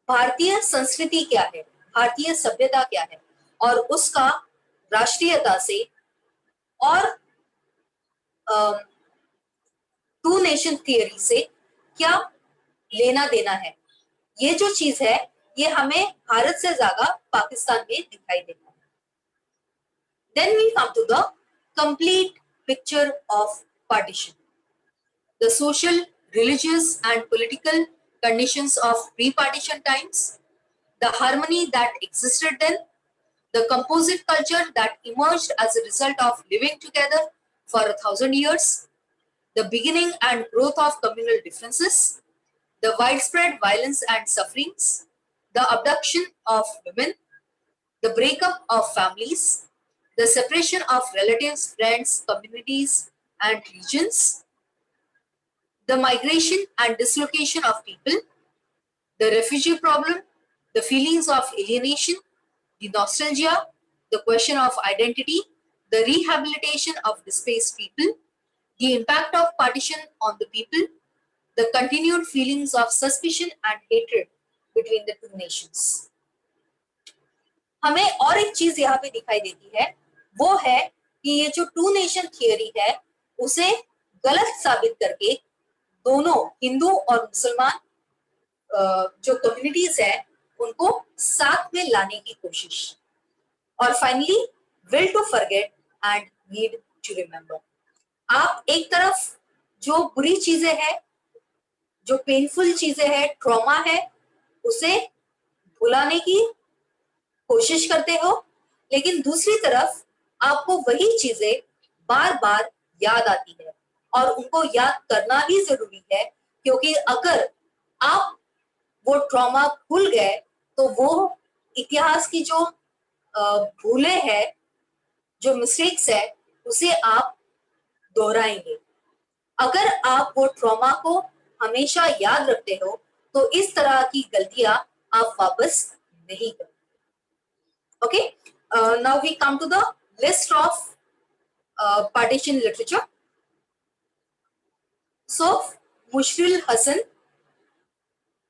भारतीय संस्कृति क्या है, भारतीय सभ्यता क्या है और उसका राष्ट्रीयता से और टू नेशन थियरी से क्या लेना देना है। ये जो चीज है ये हमें भारत से ज्यादा पाकिस्तान में दिखाई देता है। Then we come to the complete picture of partition, the social, religious and political conditions of pre-partition times, the harmony that existed then, the composite culture that emerged as a result of living together for 1,000 years, the beginning and growth of communal differences, the widespread violence and sufferings, the abduction of women, the breakup of families, the separation of relatives, friends, communities, and regions, the migration and dislocation of people, the refugee problem, the feelings of alienation, the nostalgia, the question of identity, the rehabilitation of displaced people, the impact of partition on the people, the continued feelings of suspicion and hatred between the two nations. हमें और एक चीज यहाँ पे दिखाई देती है, वो है कि ये जो टू नेशन थियरी है उसे गलत साबित करके दोनों हिंदू और मुसलमान जो कम्युनिटीज है उनको साथ में लाने की कोशिश। और finally will to forget and need to remember. आप एक तरफ जो बुरी चीजें हैं, जो पेनफुल चीजें हैं, ट्रॉमा है, उसे भुलाने की कोशिश करते हो, लेकिन दूसरी तरफ आपको वही चीजें बार बार याद आती है और उनको याद करना भी जरूरी है, क्योंकि अगर आप वो ट्रॉमा भूल गए तो वो इतिहास की जो भूले हैं, जो मिस्टेक्स है, उसे आप दोहराएंगे। अगर आप वो ट्रॉमा को हमेशा याद रखते हो तो इस तरह की गलतियां आप वापस नहीं करोगे। Okay, now we come to the list of partition literature. So Mushfil Hasan,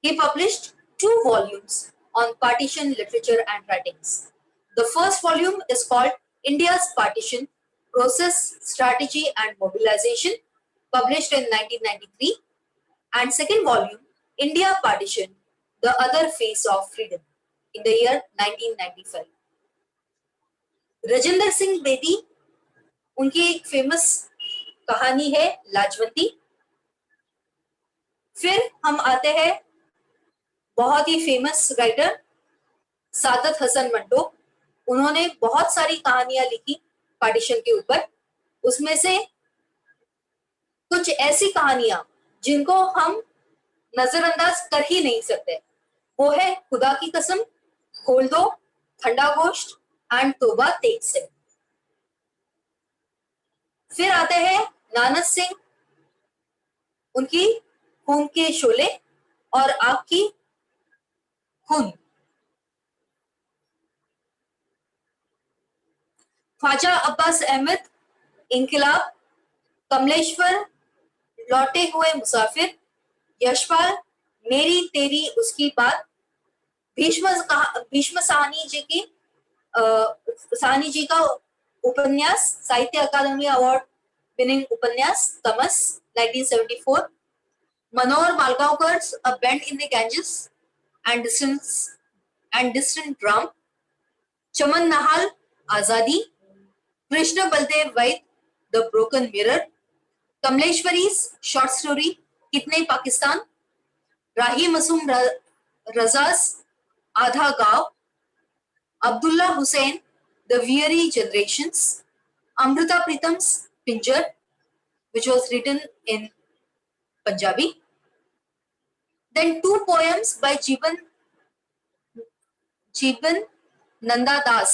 he published 2 volumes on partition literature and writings. The first volume is called India's Partition, Process, Strategy and Mobilization, published in 1993, and second volume, India Partition, The Other Face of Freedom in the year 1995. Rajendra Singh Bedi, उनकी एक famous कहानी है लाजवंती। फिर हम आते हैं बहुत ही famous writer Saadat Hasan Manto. उन्होंने बहुत सारी कहानियां लिखी पार्टीशन के ऊपर। उसमें से कुछ ऐसी कहानियां जिनको हम नजरअंदाज कर ही नहीं सकते, वो है खुदा की कसम, खोल दो, ठंडा गोश्त एंड तोबा तेग सिंह। फिर आते हैं नानस सिंह, उनकी खून के शोले और आग की खून। ख्वाजा अब्बास अहमद, इनकलाब, कमलेश्वर, लौटे हुए मुसाफिर, यशपाल, मेरी तेरी उसकी बात, भीष्म साहनी जी का उपन्यास, साहित्य अकादमी अवार्ड विनिंग उपन्यास तमस 1974, मनोहर मालगांवकर's A Bend in the Ganges and Distant Drum, Chaman Nahal, Azadi, Krishna Baldev Vaid, the broken mirror, कमलेश्वरी's शॉर्ट स्टोरी कितने पाकिस्तान, राही मसूम रजास, आधा गांव, Abdullah Hussain, the weary generations, Amrita प्रीतम's Pinjar, which was written in Punjabi. Then two poems by Jeevan Nanda Das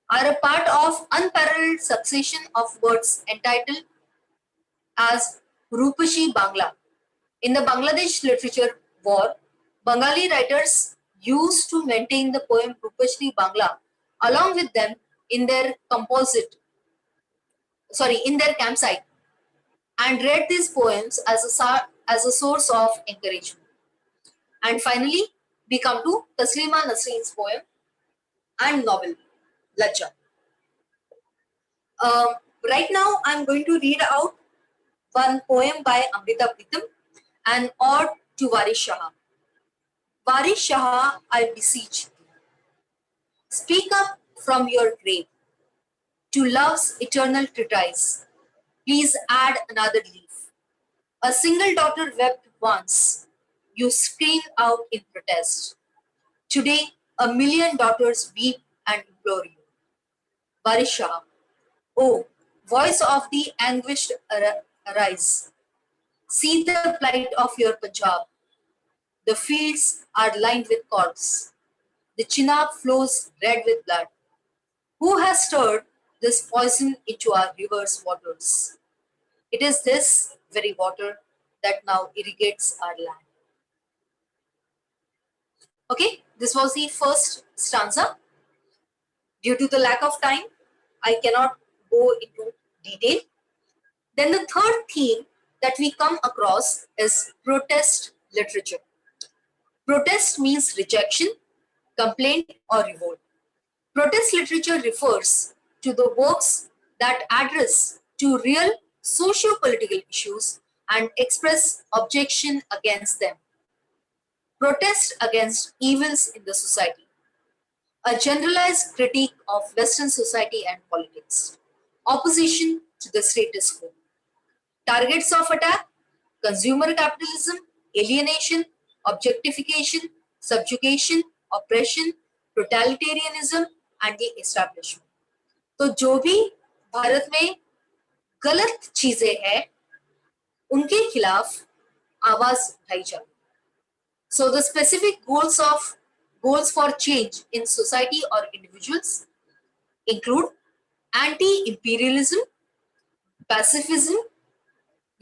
are a part of unparalleled succession of words entitled as Rupashi Bangla. In the Bangladesh literature war, Bengali writers used to maintain the poem Rupashi Bangla along with them in their campsite, and read these poems as a source of encouragement. And finally, we come to Taslima Nasreen's poem and novel, Lacha. Right now, I'm going to read out one poem by Amrita Pritam, an ode to Waris Shah. Waris Shah, I beseech thee, speak up from your grave to love's eternal treatise. Please add another leaf. A single daughter wept once. You screamed out in protest. Today, 1,000,000 daughters weep and implore you. Waris Shah, oh, voice of the anguished, arise. See the plight of your Punjab. The fields are lined with corpses. The Chenab flows red with blood. Who has stirred this poison into our river's waters? It is this very water that now irrigates our land. Okay, this was the first stanza. Due to the lack of time, I cannot go into detail. Then the third theme that we come across is protest literature. Protest means rejection, complaint, or revolt. Protest literature refers to the works that address to real socio-political issues and express objection against them. Protest against evils in the society. A generalized critique of Western society and politics. Opposition to the status quo. Targets of attack: consumer capitalism, alienation, objectification, subjugation, oppression, totalitarianism and the establishment. तो जो भी भारत में गलत चीजें हैं उनके खिलाफ आवाज उठाई जाए. So the specific goals for change in society or individuals include anti-imperialism, pacifism,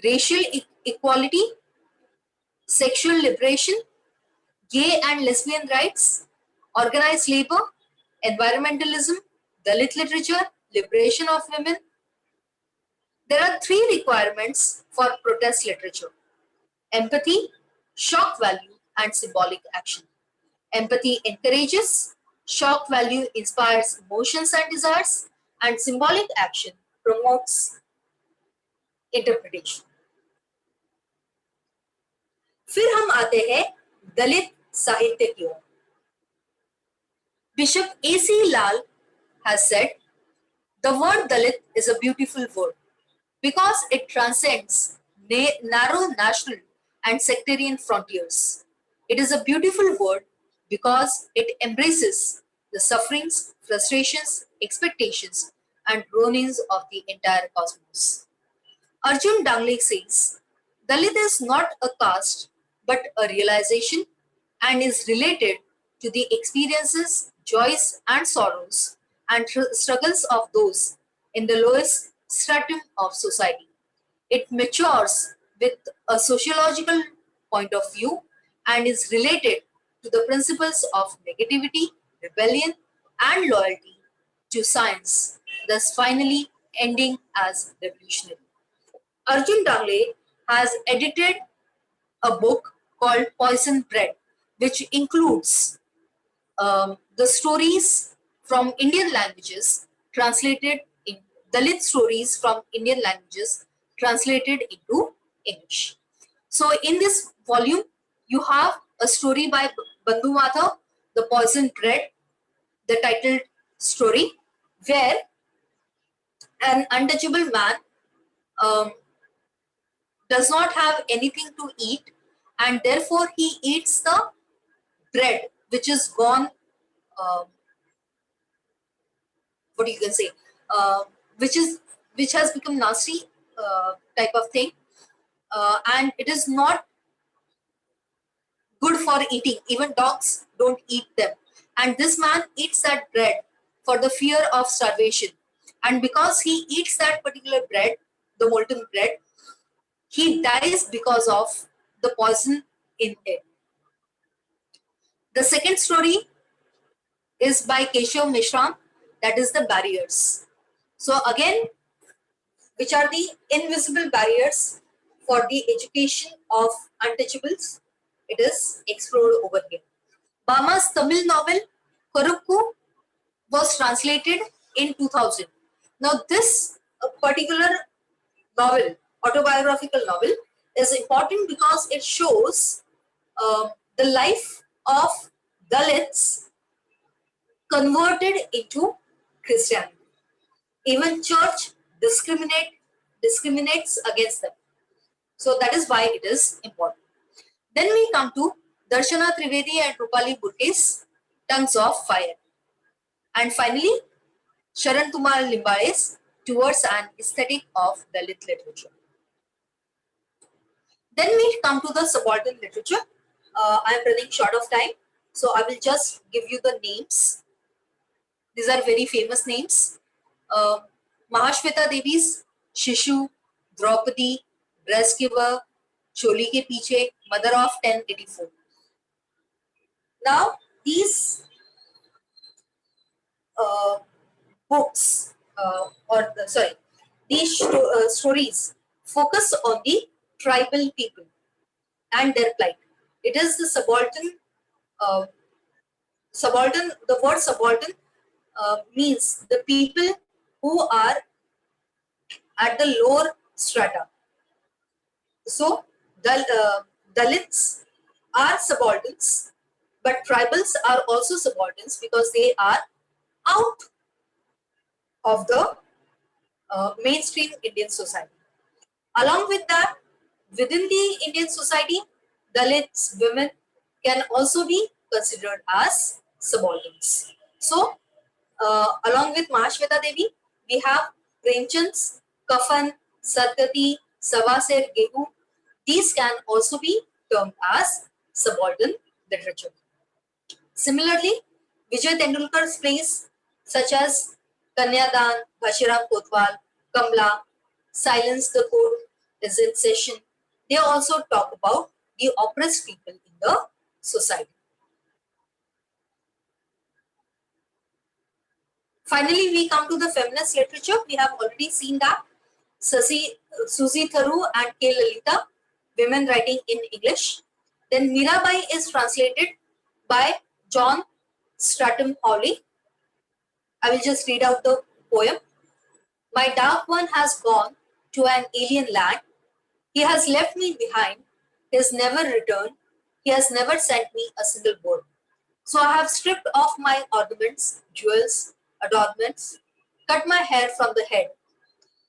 racial equality, sexual liberation, gay and lesbian rights, organized labor, environmentalism, Dalit literature, liberation of women. There are 3 requirements for protest literature: empathy, shock value, and symbolic action. Empathy encourages, shock value inspires emotions and desires, and symbolic action promotes interpretation. फिर हम आते हैं दलित साहित्य की ओर। Bishop A.C. Lal has said, the word Dalit is a beautiful word because it transcends narrow national and sectarian frontiers. It is a beautiful word because it embraces the sufferings, frustrations, expectations, and groanings of the entire cosmos. Arjun Dangle says, Dalit is not a caste but a realization and is related to the experiences, joys, and sorrows and struggles of those in the lowest stratum of society. It matures with a sociological point of view and is related to the principles of negativity, rebellion, and loyalty to science, thus finally ending as revolutionary. Arjun Dangle has edited a book called Poison Bread, which includes the stories from Indian languages translated in Dalit stories from Indian languages translated into English. So, in this volume, you have a story by Bandhu Madhav, The Poison Bread, the titled story, where an untouchable man um, does not have anything to eat, and therefore he eats the bread which is gone, uh, what you can say, uh, which is which has become nasty, type of thing, and it is not good for eating. Even dogs don't eat them, and this man eats that bread for the fear of starvation, and because he eats that particular bread, the molten bread, he dies because of the poison in it. The second story is by Keshav Mishram, that is the barriers. So again, which are the invisible barriers for the education of untouchables? It is explored over here. Bama's Tamil novel Korukku was translated in 2000. Now this particular novel, autobiographical novel, is important because it shows the life of Dalits converted into Christianity. Even church discriminates against them. So that is why it is important. Then we come to Darshana Trivedi and Rupali Burke's Tongues of Fire. And finally, Sharan Kumar Limbare's Towards an Aesthetic of Dalit Literature. Then we come to the subaltern literature. I am running short of time, so I will just give you the names. These are very famous names. Mahashweta Devi's Shishu, Draupadi, Breast Giver, Choli Ke Piche, Mother of 1084. Now, these books, these stories focus on the tribal people and their plight. It is the subaltern. The word subaltern means the people who are at the lower strata. So, Dalits are subalterns, but tribals are also subalterns because they are out of the mainstream Indian society. Along with that, within the Indian society, Dalits women can also be considered as subalterns. So, along with Mahashweta Devi, we have Premchand's Kafan, Satgati, Savaser, Gehu. These can also be termed as subaltern literature. Similarly, Vijay Tendulkar's plays such as Kanyadan, Bhashiram Kotwal, Kamla, Silence the Court is in session. They also talk about the oppressed people in the society. Finally, we come to the feminist literature. We have already seen that Susie Tharu and K. Lalita, women writing in English. Then Mirabai is translated by John Stratham Hawley. I will just read out the poem. My dark one has gone to an alien land. He has left me behind He has never returned. He has never sent me a single word. So I have stripped off my ornaments, jewels, adornments, cut my hair from the head,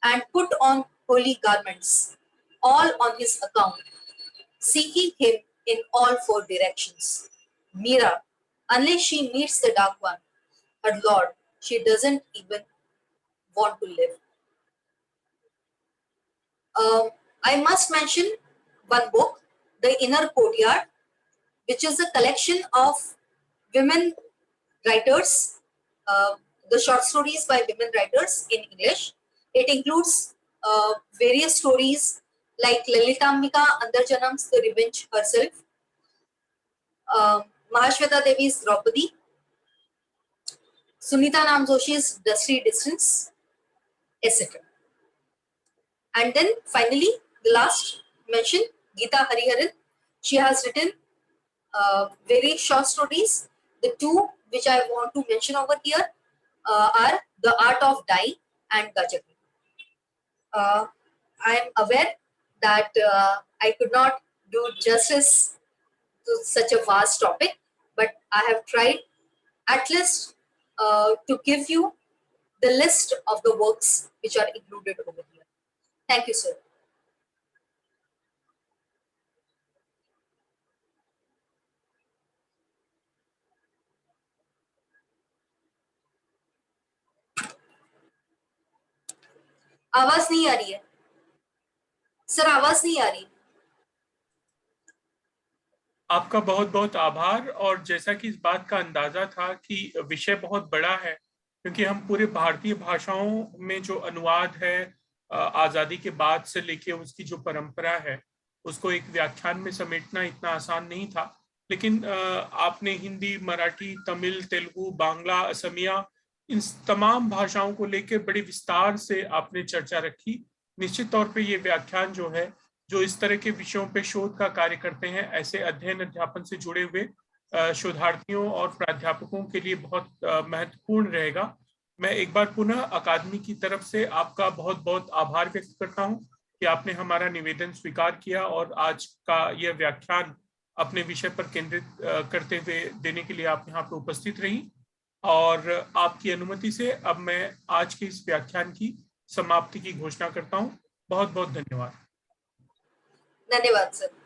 and put on holy garments, all on his account, seeking him in all four directions. Mira, unless she meets the Dark One, her Lord, she doesn't even want to live. I must mention one book, The Inner Courtyard, which is a collection of women writers, the short stories by women writers in English. It includes various stories like Lalitambika Andarjanam's The Revenge Herself, Mahashweta Devi's Draupadi, Sunita Nam Joshi's Dusty Distance, etc. And then finally, the last mention, Geeta Hariharan. She has written very short stories. The two which I want to mention over here are The Art of Dying and Gajak. I am aware that I could not do justice to such a vast topic, but I have tried at least to give you the list of the works which are included over here. Thank you, sir. आवाज नहीं आ रही है sir, आवाज नहीं आ रही। आपका बहुत बहुत आभार। और जैसा कि इस बात का अंदाजा था कि विषय बहुत बड़ा है, क्योंकि हम पूरे भारतीय भाषाओं में जो अनुवाद है आजादी के बाद से लेके उसकी जो परंपरा है उसको एक व्याख्यान में समेटना इतना आसान नहीं था। लेकिन आपने हिंदी, मराठी, तमिल, तेलुगु, बांग्ला, असमिया, इन तमाम भाषाओं को लेकर बड़े विस्तार से आपने चर्चा रखी। निश्चित तौर पे ये व्याख्यान जो है, जो इस तरह के विषयों पे शोध का कार्य करते हैं, ऐसे अध्ययन अध्यापन से जुड़े हुए शोधार्थियों और प्राध्यापकों के लिए बहुत महत्वपूर्ण रहेगा। मैं एक बार पुनः अकादमी की तरफ से आपका बहुत बहुत आभार व्यक्त करता हूं कि आपने हमारा निवेदन स्वीकार किया और आज का यह व्याख्यान अपने विषय पर केंद्रित करते हुए देने के लिए आप यहाँ पे उपस्थित रही। और आपकी अनुमति से अब मैं आज के इस व्याख्यान की समाप्ति की घोषणा करता हूँ। बहुत बहुत धन्यवाद। धन्यवाद सर।